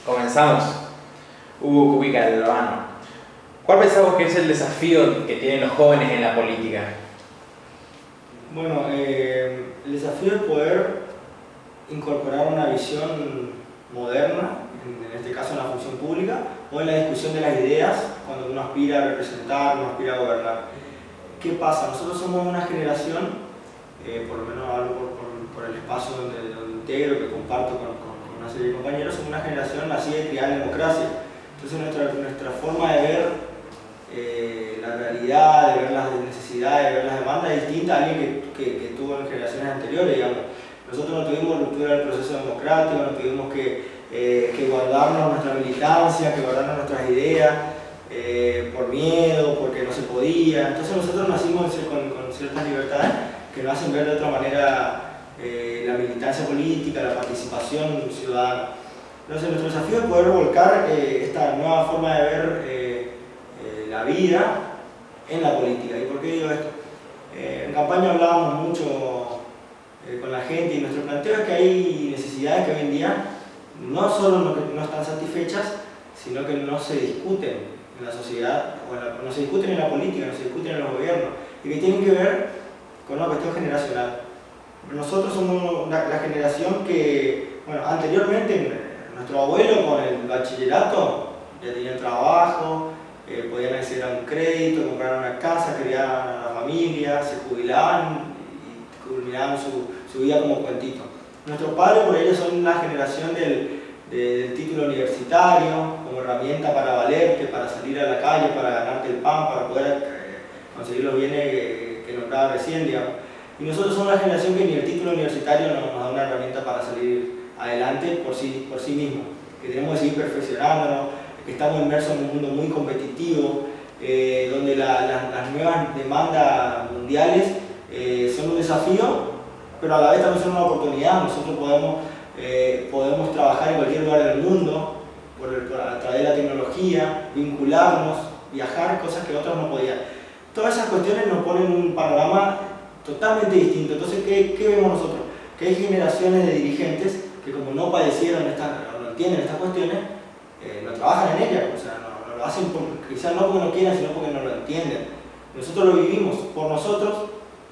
Comenzamos. Hugo Cubica, el Urbano. ¿Cuál pensamos que es el desafío que tienen los jóvenes en la política? Bueno, el desafío es poder incorporar una visión moderna, en este caso en la función pública, o en la discusión de las ideas, cuando uno aspira a representar, uno aspira a gobernar. ¿Qué pasa? Nosotros somos una generación, por lo menos hablo por el espacio donde integro, que comparto con una serie de compañeros, somos una generación nacida y criada en democracia. Entonces nuestra forma de ver la realidad, de ver las necesidades, de ver las demandas es distinta a alguien que tuvo en generaciones anteriores, digamos. Nosotros no tuvimos ruptura del proceso democrático, no tuvimos que guardarnos nuestra militancia, que guardarnos nuestras ideas por miedo, porque no se podía. Entonces nosotros nacimos con ciertas libertades que nos hacen ver de otra manera la militancia política, la participación ciudadana. Entonces nuestro desafío es poder volcar esta nueva forma de ver la vida en la política. ¿Y por qué digo esto? En campaña hablábamos mucho con la gente y nuestro planteo es que hay necesidades que hoy en día no solo no están satisfechas, sino que no se discuten en la sociedad, no se discuten en la política, no se discuten en los gobiernos, y que tienen que ver con una cuestión generacional. Nosotros somos la generación que, bueno, anteriormente nuestro abuelo con el bachillerato ya tenían trabajo, podían acceder a un crédito, comprar una casa, criar a la familia, se jubilaban y culminaban su vida como cuentito. Nuestros padres por ello son la generación del título universitario como herramienta para valerte, para salir a la calle, para ganarte el pan, para poder conseguir los bienes que nombraba recién, digamos. Y nosotros somos la generación que ni el título universitario nos da una herramienta para salir adelante por sí mismo, que tenemos que seguir perfeccionándonos, que estamos inmersos en un mundo muy competitivo, donde las nuevas demandas mundiales son un desafío, pero a la vez también son una oportunidad. Nosotros podemos trabajar en cualquier lugar del mundo a través de la tecnología, vincularnos, viajar, cosas que otros no podían. Todas esas cuestiones nos ponen un panorama totalmente distinto. Entonces, ¿qué vemos nosotros? Que hay generaciones de dirigentes que, como no padecieron no entienden estas cuestiones, no trabajan en ellas, o sea, no lo hacen quizás no porque no quieran, sino porque no lo entienden. Nosotros lo vivimos por nosotros,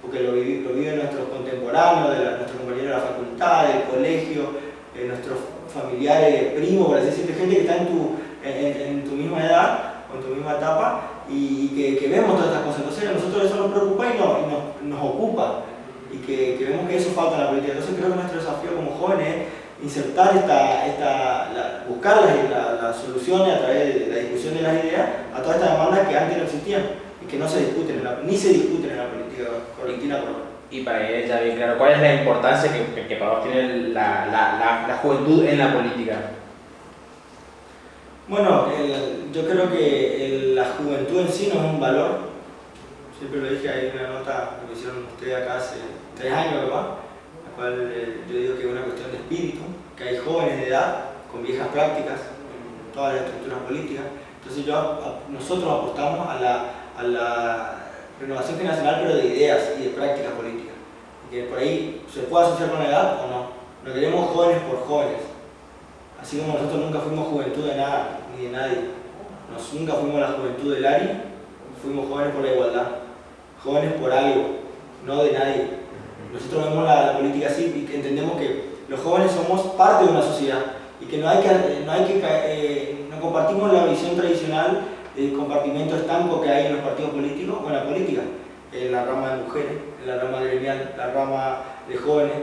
porque lo viven nuestros contemporáneos, nuestros compañeros de la facultad, del colegio, nuestros familiares, primos, por así decirlo, gente que está en tu misma edad o en tu misma etapa y que vemos todas estas cosas. Entonces a nosotros eso nos preocupa y nos ocupa, y que vemos que eso falta en la política. Entonces creo que nuestro desafío como jóvenes es insertar buscar las soluciones a través de la discusión de las ideas a todas estas demandas que antes no existían y que no se discuten ni se discuten en la política correntina por ahora. Y para que ya bien claro, ¿cuál es la importancia que para vos tiene la juventud en la política? Bueno, yo creo que la juventud en sí no es un valor. Siempre lo dije, hay una nota que me hicieron ustedes acá hace 3 años, ¿verdad? La cual yo digo que es una cuestión de espíritu, que hay jóvenes de edad con viejas prácticas en todas las estructuras políticas. Entonces nosotros apostamos a la renovación generacional, pero de ideas y de prácticas políticas. Y que por ahí se puede asociar con la edad o no. No queremos jóvenes por jóvenes. Así como nosotros nunca fuimos juventud de nada, ni de nadie. Nunca fuimos la juventud del ARI, fuimos jóvenes por la igualdad. Jóvenes por algo, no de nadie. Nosotros vemos la política así y que entendemos que los jóvenes somos parte de una sociedad y que no compartimos la visión tradicional del compartimiento estanco que hay en los partidos políticos o en la política, en la rama de mujeres, en la rama gremial, la rama de jóvenes.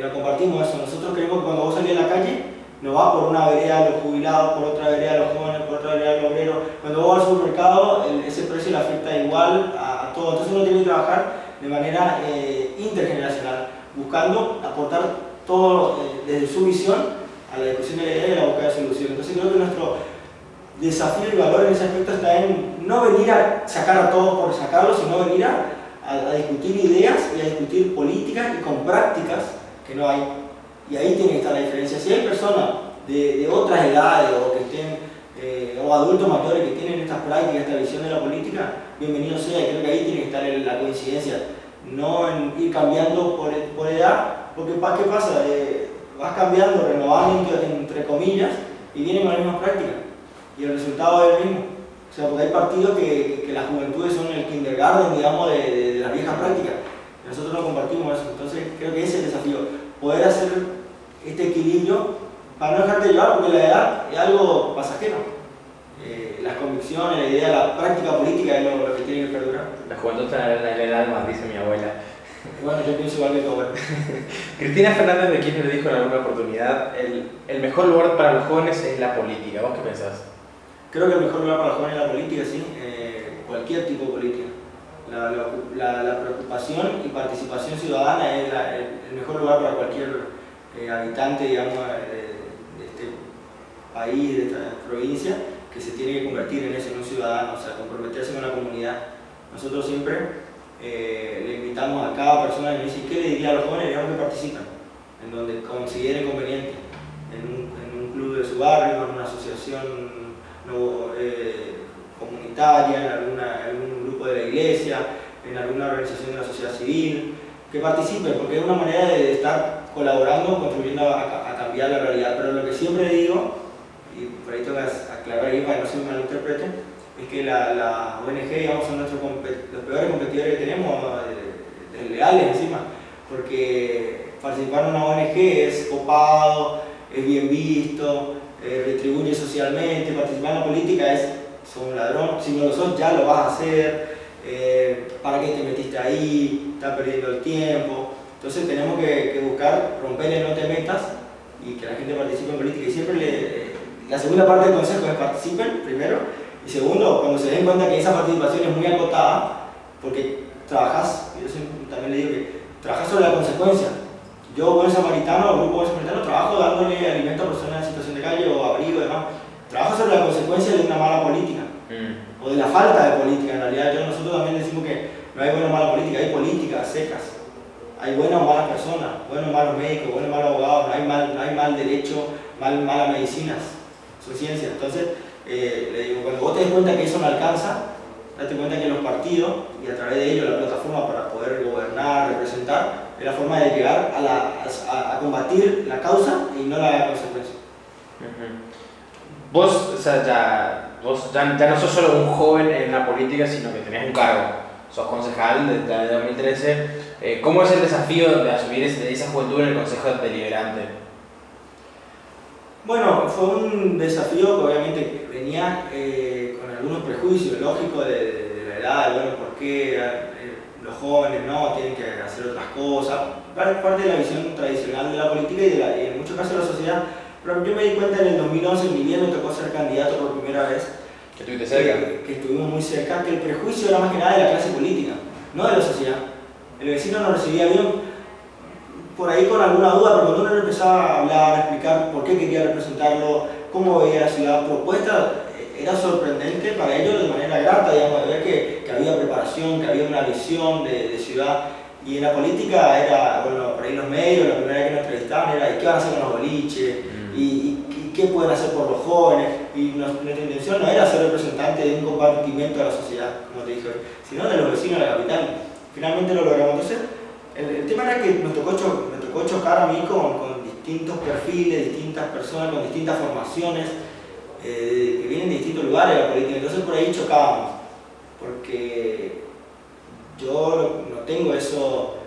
No compartimos eso. Nosotros creemos que cuando vos salís a la calle no va por una vereda de los jubilados, por otra vereda de los jóvenes, por otra vereda de los obreros. Cuando vos vas al supermercado, ese precio le afecta igual a todo. Entonces uno tiene que trabajar de manera intergeneracional, buscando aportar todo desde su visión a la discusión de la idea y a la búsqueda de soluciones. Entonces creo que nuestro desafío y valor en ese aspecto está en no venir a sacar a todos por sacarlos, sino venir a discutir ideas y a discutir políticas y con prácticas que no hay. Y ahí tiene que estar la diferencia. Si hay personas de otras edades o que estén, o adultos mayores que tienen estas prácticas, esta visión de la política, bienvenido sea. Y creo que ahí tiene que estar la coincidencia, no en ir cambiando por edad, porque ¿qué pasa? Vas cambiando, renovando entre comillas, y vienen con las mismas prácticas, y el resultado es el mismo. O sea, porque hay partidos que las juventudes son el kindergarten, digamos, de las viejas prácticas. Nosotros no compartimos eso, entonces creo que ese es el desafío, poder hacer este equilibrio para no dejarte llevar, porque la edad es algo pasajero. Las convicciones, la idea, la práctica política es lo que tiene que perdurar. La juventud está en la edad más, dice mi abuela. Bueno, yo pienso igual que tu abuela. Cristina Fernández de Kirchner dijo en alguna oportunidad, el mejor lugar para los jóvenes es la política. ¿Vos qué pensás? Creo que el mejor lugar para los jóvenes es la política, sí, cualquier tipo de política. La preocupación y participación ciudadana es el mejor lugar para cualquier habitante, digamos, de este país, de esta provincia, que se tiene que convertir en eso, en un ciudadano, o sea, comprometerse con la comunidad. Nosotros siempre le invitamos a cada persona que nos dice, ¿qué le diría a los jóvenes? Digamos que participen, en donde consideren conveniente, en un club de su barrio, en una asociación comunitaria, en algún grupo de la iglesia, en alguna organización de la sociedad civil, que participen, porque es una manera de estar colaborando, contribuyendo a cambiar la realidad. Pero lo que siempre digo, y por ahí tengo que aclarar ahí para que no se me malinterprete, es que la ONG, digamos, son los peores competidores que tenemos, desleales encima, porque participar en una ONG es copado, es bien visto, retribuye socialmente. Participar en la política es, sos un ladrón, si no lo sos ya lo vas a hacer, ¿para qué te metiste ahí? Estás perdiendo el tiempo. Entonces tenemos que buscar romper el no te metas y que la gente participe en política. Y siempre la segunda parte del consejo es participen primero, y segundo, cuando se den cuenta que esa participación es muy acotada, porque trabajas, yo también le digo que trabajas sobre la consecuencia. Yo, buen samaritano, grupo buen samaritano, trabajo dándole alimento a personas en situación de calle o abrigo y demás. Trabajo sobre la consecuencia de una mala política, o de la falta de política. En realidad, nosotros también decimos que no hay buena o mala política, hay políticas secas. Hay buenas o malas personas, buenos o malos médicos, buenos o malos abogados, no hay mal derecho, malas medicinas, son ciencias. Entonces, le digo, cuando vos te des cuenta que eso no alcanza, date cuenta que los partidos, y a través de ellos la plataforma para poder gobernar, representar, es la forma de llegar a combatir la causa y no la consecuencia. Vos, o sea, ya no sos solo un joven en la política, sino que tenés un cargo. Sos concejal desde 2013. ¿Cómo es el desafío de asumir esa juventud en el Consejo Deliberante? Bueno, fue un desafío que obviamente venía con algunos prejuicios lógicos de la edad, bueno, por qué los jóvenes no tienen que hacer otras cosas, parte de la visión tradicional de la política y en muchos casos de la sociedad. Pero yo me di cuenta en el 2011, en mi vida me tocó ser candidato por primera vez. ¿Que estuviste cerca? Que estuvimos muy cerca, que el prejuicio era más que nada de la clase política, no de la sociedad. El vecino nos recibía bien, por ahí con alguna duda, pero cuando uno empezaba a hablar, a explicar por qué quería representarlo, cómo veía la ciudad propuesta, era sorprendente para ellos de manera grata, digamos, de ver que había preparación, que había una visión de ciudad. Y en la política era, bueno, por ahí los medios, la primera vez que nos entrevistaban era ¿qué van a hacer con los boliches? ¿Y qué pueden hacer por los jóvenes? Y nuestra intención no era ser representante de un compartimento de la sociedad, como te dije hoy, sino de los vecinos de la capital. Finalmente lo logramos. Entonces, el tema era que me tocó chocar a mí con distintos perfiles, distintas personas, con distintas formaciones, que vienen de distintos lugares de la política. Entonces por ahí chocábamos, porque yo no tengo eso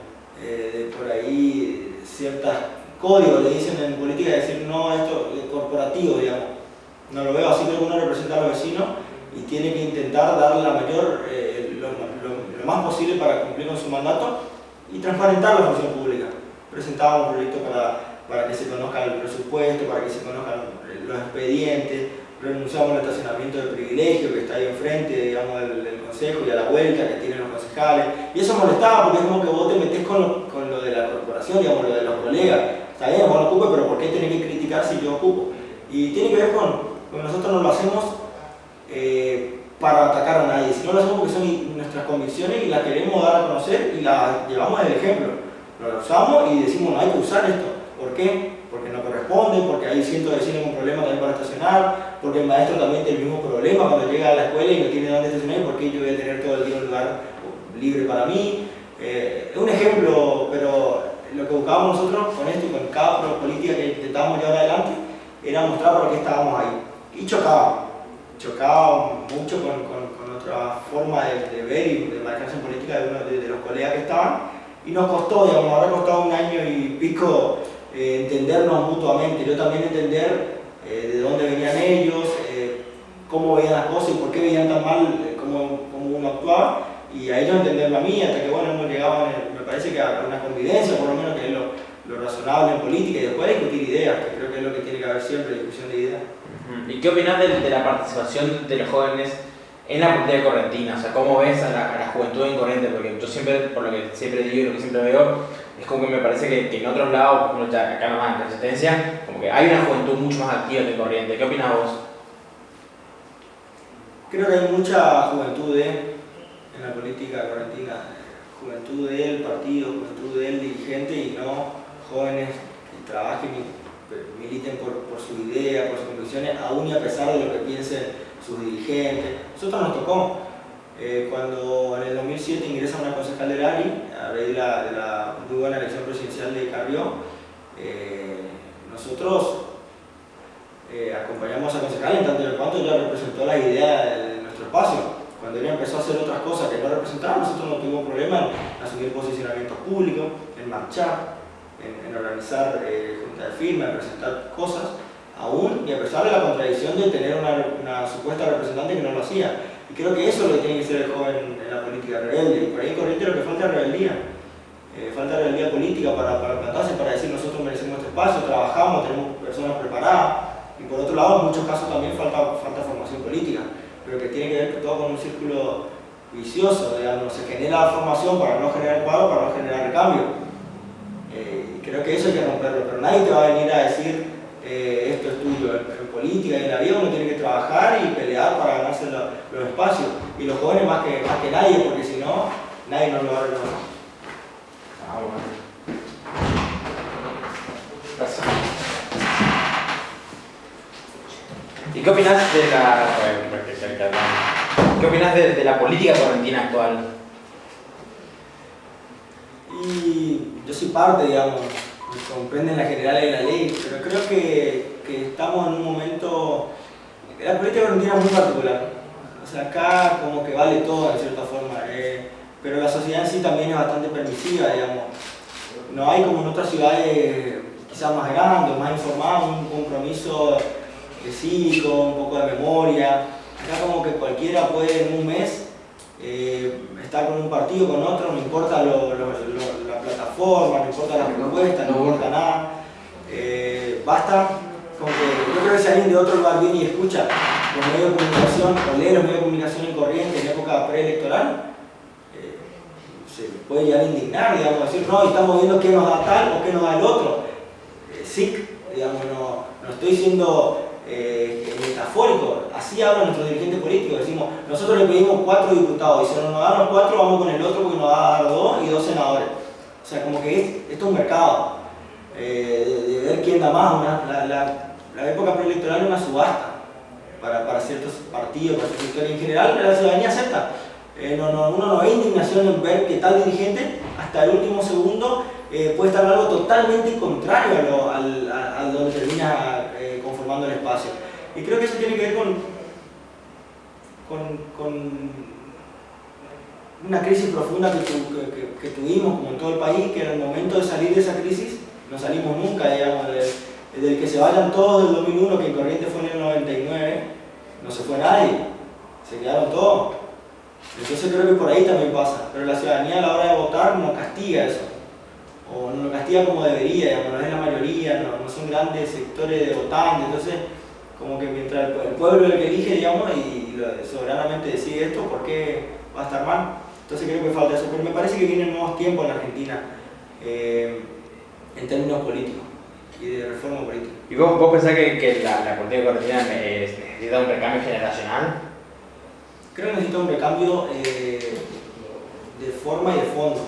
de por ahí ciertos códigos, le dicen en política, de decir no, esto es corporativo, digamos. No lo veo así, que uno representa a los vecinos y tiene que intentar dar la mayor, lo más posible para cumplir con su mandato y transparentar la función pública. Presentaba un proyecto para que se conozca el presupuesto, para que se conozcan los expedientes, renunciamos al estacionamiento de privilegio que está ahí enfrente, digamos, del consejo y a la vuelta que tienen los concejales. Y eso molestaba porque es como que vos te metés con lo de la corporación, digamos, lo de los colegas. Está bien, vos lo ocupes, pero ¿por qué tenés que criticar si yo ocupo? Y tiene que ver con nosotros no lo hacemos para atacar a nadie, sino lo hacemos porque son nuestras convicciones y las queremos dar a conocer y las llevamos del ejemplo. Lo usamos y decimos, no hay que usar esto. ¿Por qué? Porque no corresponde, porque hay cientos de vecinos con problemas también para estacionar, porque el maestro también tiene el mismo problema cuando llega a la escuela y no tiene dónde estacionar, ¿por qué yo voy a tener todo el día un lugar libre para mí? Es un ejemplo, pero lo que buscábamos nosotros con esto y con cada política que intentamos llevar adelante era mostrar por qué estábamos ahí. Y chocaba mucho con otra forma de ver y de marcarse en política de uno de los colegas que estaban, y nos costó, digamos, habrá costado 1 año y pico entendernos mutuamente, yo también entender de dónde venían ellos, cómo veían las cosas y por qué veían tan mal cómo uno actuaba, y a ellos entenderlo a mí, hasta que bueno, hemos llegado, me parece que a una convivencia, por lo menos, que es lo razonable en política, y después discutir ideas, que creo que es lo que tiene que haber siempre, discusión de ideas. ¿Y qué opinas de la participación de los jóvenes en la política correntina? O sea, ¿cómo ves a la juventud en Corrientes? Porque yo siempre, por lo que siempre digo y lo que siempre veo, es como que me parece que en otros lados, por ejemplo, ya acá nomás en Resistencia, como que hay una juventud mucho más activa que Corrientes. ¿Qué opinas vos? Creo que hay mucha juventud en la política correntina, juventud del partido, juventud del dirigente, y no jóvenes que trabajen y militen por su idea, por sus convicciones, aún y a pesar de lo que piensen sus dirigentes. Nosotros nos tocó, cuando en el 2007 ingresa una concejal del ARI, a raíz de la muy buena elección presidencial de Carrió, nosotros acompañamos a concejal en tanto en cuanto ella representó la idea de nuestro espacio. Cuando ella empezó a hacer otras cosas que no representaba, nosotros no tuvimos problema en asumir posicionamientos públicos, en marchar, en organizar juntas de firma, en presentar cosas, aún y a pesar de la contradicción de tener una supuesta representante que no lo hacía. Y creo que eso es lo que tiene que ser el joven en la política, rebelde. Y por ahí en Corrientes lo que falta es rebeldía. Falta rebeldía política para plantarse, para decir nosotros merecemos este espacio, trabajamos, tenemos personas preparadas. Y por otro lado, en muchos casos también falta formación política, pero que tiene que ver todo con un círculo vicioso, digamos, se genera formación para no generar cuadro, para no generar recambio. Creo que eso hay que romperlo, pero nadie te va a venir a decir esto es tuyo. En política y en la vida uno tiene que trabajar y pelear para ganarse los espacios, y los jóvenes más que nadie, porque si no, nadie nos lo va a reconocer. Bueno. Gracias. ¿Y qué opinas de la política correntina actual? Y yo soy parte, digamos, me comprenden las generales de la ley, pero creo que estamos en un momento. La política correntina es muy particular. O sea, acá como que vale todo de cierta forma, pero la sociedad en sí también es bastante permisiva, digamos. No hay como en otras ciudades quizás más grandes, más informadas, un compromiso cívico, un poco de memoria. Acá como que cualquiera puede en un mes estar con un partido, con otro, no importa la plataforma, no importa la propuesta, no importa nada. Basta con que, yo creo que si alguien de otro lugar viene y escucha los medios de comunicación, o lee los medios de comunicación en Corrientes en época preelectoral, se puede llegar a indignar, digamos, decir, no, estamos viendo qué nos da tal o qué nos da el otro. SIC, digamos, no estoy siendo metafórico, así hablan nuestros dirigentes políticos, decimos, nosotros le pedimos 4 diputados, y si no nos dan los 4 vamos con el otro porque nos va a dar 2 y 2 senadores. O sea, como que esto es un mercado, de ver quién da más. La época preelectoral es una subasta para ciertos partidos, para ciertos sectores en general, la ciudadanía acepta. Uno no ve indignación en ver que tal dirigente hasta el último segundo puede estar en algo totalmente contrario a donde termina conformando el espacio. Y creo que eso tiene que ver con una crisis profunda que tuvimos como en todo el país, que en el momento de salir de esa crisis no salimos nunca, digamos, del que se vayan todos del 2001, que en Corrientes fue en el 99, no se fue nadie, se quedaron todos. Entonces creo que por ahí también pasa, pero la ciudadanía a la hora de votar no castiga eso, o no lo castiga como debería, digamos, no es la mayoría, no son grandes sectores de votantes. Entonces como que mientras el pueblo es el que elige, digamos, y soberanamente decide esto, ¿por qué va a estar mal? Entonces creo que falta eso, pero me parece que vienen nuevos tiempos en la Argentina en términos políticos y de reforma política. ¿Y vos pensás que la política correntina necesita un recambio generacional? Creo que necesita un recambio de forma y de fondo.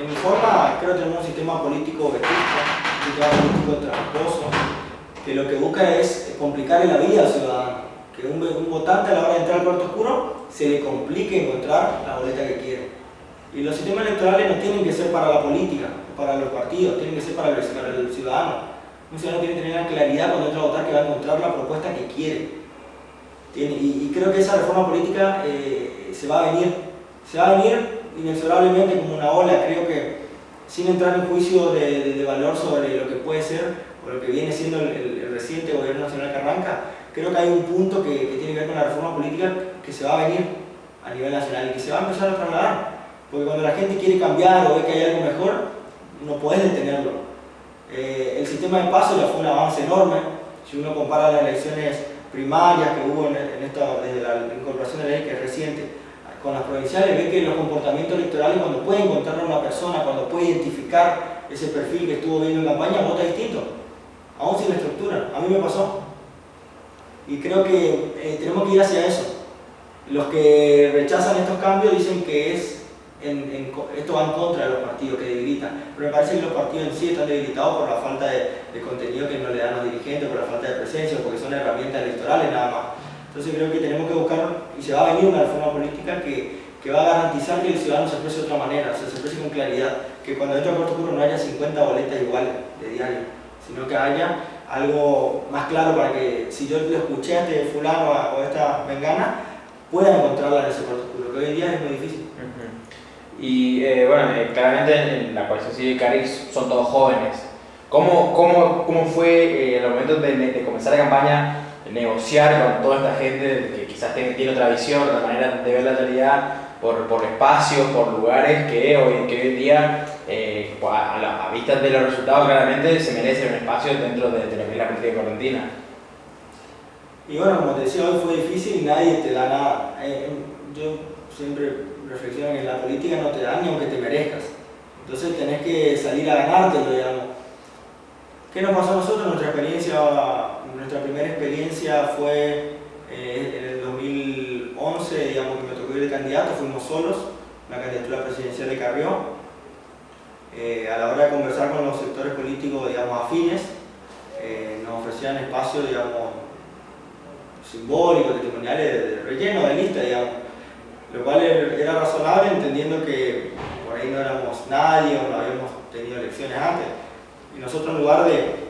En forma, creo que tenemos un sistema político vetusto, un sistema político tramposo, que lo que busca es complicarle la vida al ciudadano. Que un votante a la hora de entrar al cuarto oscuro se le complique encontrar la boleta que quiere. Y los sistemas electorales no tienen que ser para la política, para los partidos, tienen que ser para el ciudadano. Un ciudadano tiene que tener la claridad cuando entra a votar que va a encontrar la propuesta que quiere. Y creo que esa reforma política se va a venir inexorablemente como una ola. Creo que sin entrar en juicio de valor sobre lo que puede ser o lo que viene siendo el reciente gobierno nacional que arranca, creo que hay un punto que tiene que ver con la reforma política que se va a venir a nivel nacional y que se va a empezar a trasladar. Porque cuando la gente quiere cambiar o ve que hay algo mejor, no podés detenerlo. El sistema de paso ya fue un avance enorme. Si uno compara las elecciones primarias que hubo desde la incorporación de la ley, que es reciente, con las provinciales, ve que los comportamientos electorales, cuando puede encontrar a una persona, cuando puede identificar ese perfil que estuvo viendo en campaña, vota distinto, aún sin la estructura. A mí me pasó. Y creo que tenemos que ir hacia eso. Los que rechazan estos cambios dicen que esto va en contra de los partidos, que debilitan. Pero me parece que los partidos en sí están debilitados por la falta de contenido que no le dan los dirigentes, por la falta de presencia, porque son herramientas electorales nada más. Entonces creo que tenemos que buscar, y se va a venir una reforma política que va a garantizar que el ciudadano se exprese de otra manera, o sea, se exprese con claridad, que cuando entra a Puerto Oscuro no haya 50 boletas iguales de diario, sino que haya algo más claro para que si yo lo escuché a este fulano o a esta mengana, puedan encontrarla en ese Puerto Oscuro, que hoy en día es muy difícil. Y bueno, claramente en la coalición cívica Carix son todos jóvenes. ¿Cómo fue el momento de comenzar la campaña, negociar con toda esta gente que quizás tiene otra visión, otra manera de ver la realidad, por espacios, por lugares que hoy en día, a vista de los resultados, claramente se merecen un espacio dentro de lo que es la política correntina? Y bueno, como te decía, hoy fue difícil y nadie te da nada. Yo siempre reflexiono que en la política no te dan ni aunque te merezcas. Entonces tenés que salir a ganártelo, digamos. ¿Qué nos pasó a nosotros? Nuestra primera experiencia fue en el 2011, digamos, que me tocó ir de candidato, fuimos solos, la candidatura presidencial de Carrió. A la hora de conversar con los sectores políticos, digamos, afines, nos ofrecían espacios, digamos, simbólicos, testimoniales de relleno de lista, digamos, lo cual era razonable entendiendo que por ahí no éramos nadie o no habíamos tenido elecciones antes. Y nosotros, en lugar de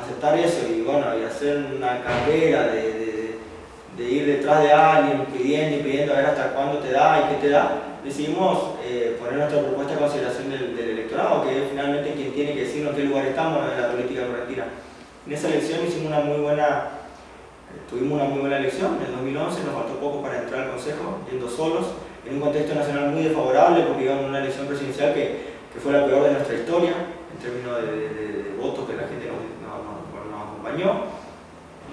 aceptar eso y hacer una carrera de ir detrás de alguien pidiendo a ver hasta cuándo te da y qué te da, decidimos poner nuestra propuesta a consideración del electorado, que es finalmente quien tiene que decirnos en qué lugar estamos en la política correntina. En esa elección tuvimos una muy buena elección. En el 2011 nos faltó poco para entrar al Consejo, yendo solos, en un contexto nacional muy desfavorable, porque íbamos a una elección presidencial que fue la peor de nuestra historia, en términos de votos que la gente nos acompañó.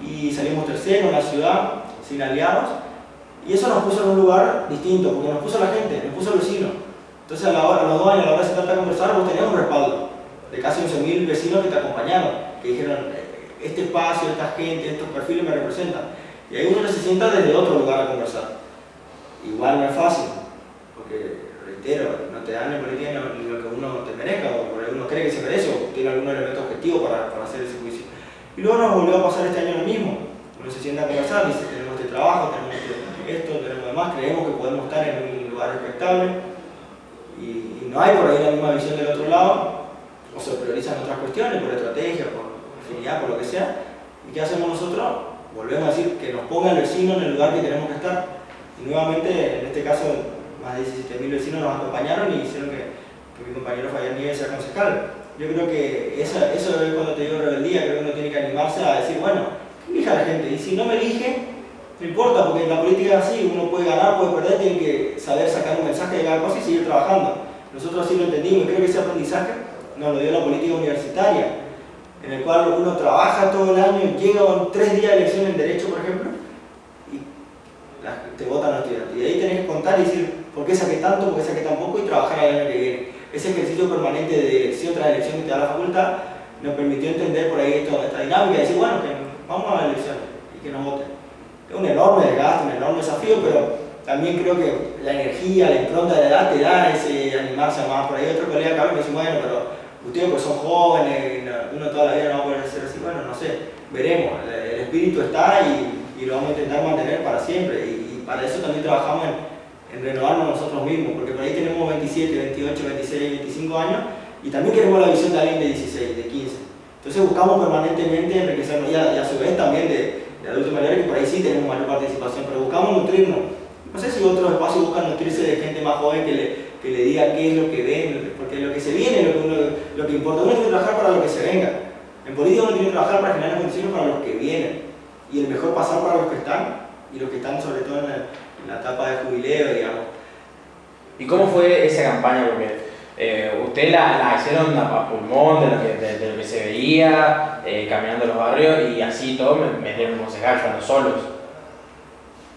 Y salimos tercero en la ciudad, sin aliados, y eso nos puso en un lugar distinto, porque nos puso a la gente, nos puso al vecino. Entonces a los 2 años, a la hora de sentarte a conversar, vos tenés un respaldo de casi 11.000 vecinos que te acompañaron, que dijeron, este espacio, esta gente, estos perfiles me representan. Y ahí uno se sienta desde otro lugar a conversar. Igual no es fácil, porque, reitero, no te dan en política ni lo que uno te merezca, o por ahí uno cree que se merece, o tiene algún elemento objetivo para hacer ese juicio. Y luego nos volvió a pasar este año lo mismo. Uno se sienta a conversar, dice, tenemos este trabajo, tenemos esto, tenemos demás, creemos que podemos estar en un lugar respetable, y no hay por ahí la misma visión del otro lado, o se priorizan otras cuestiones, por estrategia, por afinidad, por lo que sea. ¿Y qué hacemos nosotros? Volvemos a decir que nos ponga el vecino en el lugar que tenemos que estar. Y nuevamente, en este caso, más de 17.000 vecinos nos acompañaron y hicieron que mi compañero Fabián Nieves sea concejal. Yo creo que eso es cuando te digo rebeldía, creo que uno tiene que animarse a decir, bueno, que elija la gente. Y si no me elige, no importa, porque en la política es así, uno puede ganar, puede perder, tiene que saber sacar un mensaje de cada cosa y seguir trabajando. Nosotros así lo entendimos y creo que ese aprendizaje nos lo dio la política universitaria, en el cual uno trabaja todo el año, llega 3 días de elección en Derecho, por ejemplo, y te votan los estudiantes. Y ahí tenés que contar y decir, ¿por qué saqué tanto, por qué saqué tan poco? Y trabajar el año que viene. Ese ejercicio permanente de elección tras elección que te da la facultad nos permitió entender por ahí esta dinámica y decir, bueno, que vamos a las elecciones y que nos voten. Es un enorme desgaste, un enorme desafío, pero también creo que la energía, la impronta de la edad te da ese animarse a más. Por ahí otro colega acá me dice, bueno, pero ustedes pues son jóvenes, uno toda la vida no va a poder hacer así. Bueno, no sé, veremos. El espíritu está y lo vamos a intentar mantener para siempre. Y para eso también trabajamos en renovarnos nosotros mismos, porque por ahí tenemos 27, 28, 26, 25 años y también queremos la visión de alguien de 16, de 15. Entonces buscamos permanentemente enriquecernos y a su vez también de adultos mayores, que por ahí sí tenemos mayor participación, pero buscamos nutrirnos. No sé si otros espacios buscan nutrirse de gente más joven que le diga qué es lo que ven, porque lo que se viene es lo que importa. Uno tiene que trabajar para lo que se venga. En política uno tiene que trabajar para generar condiciones para los que vienen. Y el mejor pasar para los que están, y los que están sobre todo en la etapa de jubileo, digamos. ¿Y cómo fue esa campaña? Porque ustedes la hicieron a pulmón de lo que se veía, caminando los barrios, y así todo metieron un concejal, jugando solos.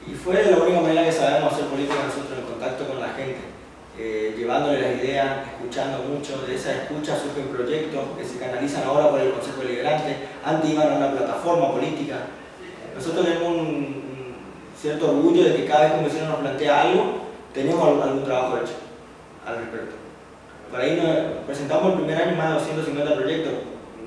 Y fue la única manera que sabemos hacer política nosotros, en contacto con la gente, llevándole las ideas, escuchando mucho. De esa escucha surgen proyectos que se canalizan ahora por el Consejo Deliberante. Antes iban a una plataforma política. Nosotros tenemos un cierto orgullo de que cada vez que un vecino nos plantea algo, tenemos algún trabajo hecho al respecto. Por ahí nos presentamos el primer año más de 250 proyectos.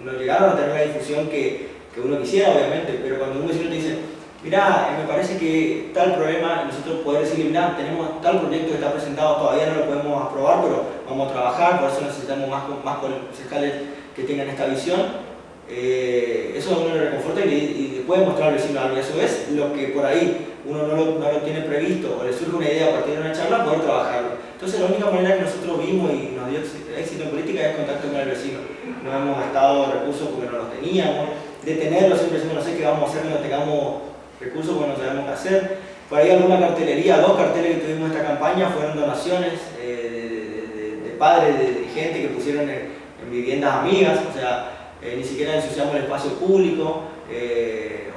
No llegaron a tener la difusión que uno quisiera, obviamente, pero cuando un vecino te dice, mirá, me parece que tal problema, nosotros poder decirle, mirá, tenemos tal proyecto que está presentado, todavía no lo podemos aprobar, pero vamos a trabajar, por eso necesitamos más concejales que tengan esta visión. Eso a uno le reconforta y le puede mostrar al vecino algo, y a su vez lo que por ahí uno no lo tiene previsto o le surge una idea a partir de una charla, poder trabajarlo. Entonces la única manera que nosotros vimos y nos dio éxito en política es contacto con el vecino. No hemos gastado recursos porque no los teníamos, de tenerlos siempre diciendo no sé qué vamos a hacer, no tengamos recursos porque no sabemos qué hacer. Por ahí alguna cartelería, 2 carteles que tuvimos en esta campaña fueron donaciones de padres, de gente que pusieron en viviendas amigas, o sea, ni siquiera ensuciamos el espacio público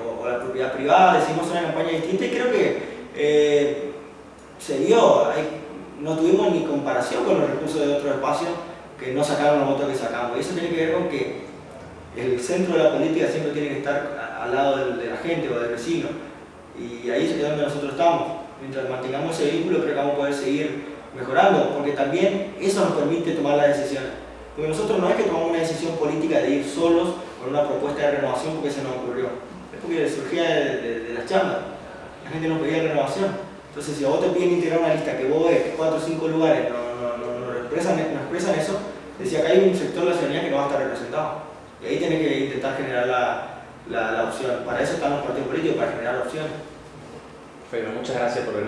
o la propiedad privada, decimos una campaña distinta y creo que se dio. No tuvimos ni comparación con los recursos de otros espacios que no sacaron los votos que sacamos. Y eso tiene que ver con que el centro de la política siempre tiene que estar al lado de la gente o del vecino. Y ahí es donde nosotros estamos. Mientras mantengamos ese vínculo, creo que vamos a poder seguir mejorando, porque también eso nos permite tomar las decisiones. Porque nosotros no es que tomamos una decisión política de ir solos con una propuesta de renovación porque se nos ocurrió. Es porque surgía de las charlas. La gente nos pedía renovación. Entonces, si a vos te piden integrar una lista que vos ves que 4 o 5 lugares no expresan eso, decía que hay un sector de la ciudadanía que no va a estar representado. Y ahí tenés que intentar generar la opción. Para eso están los partidos políticos, para generar opciones. Pero muchas gracias por venir.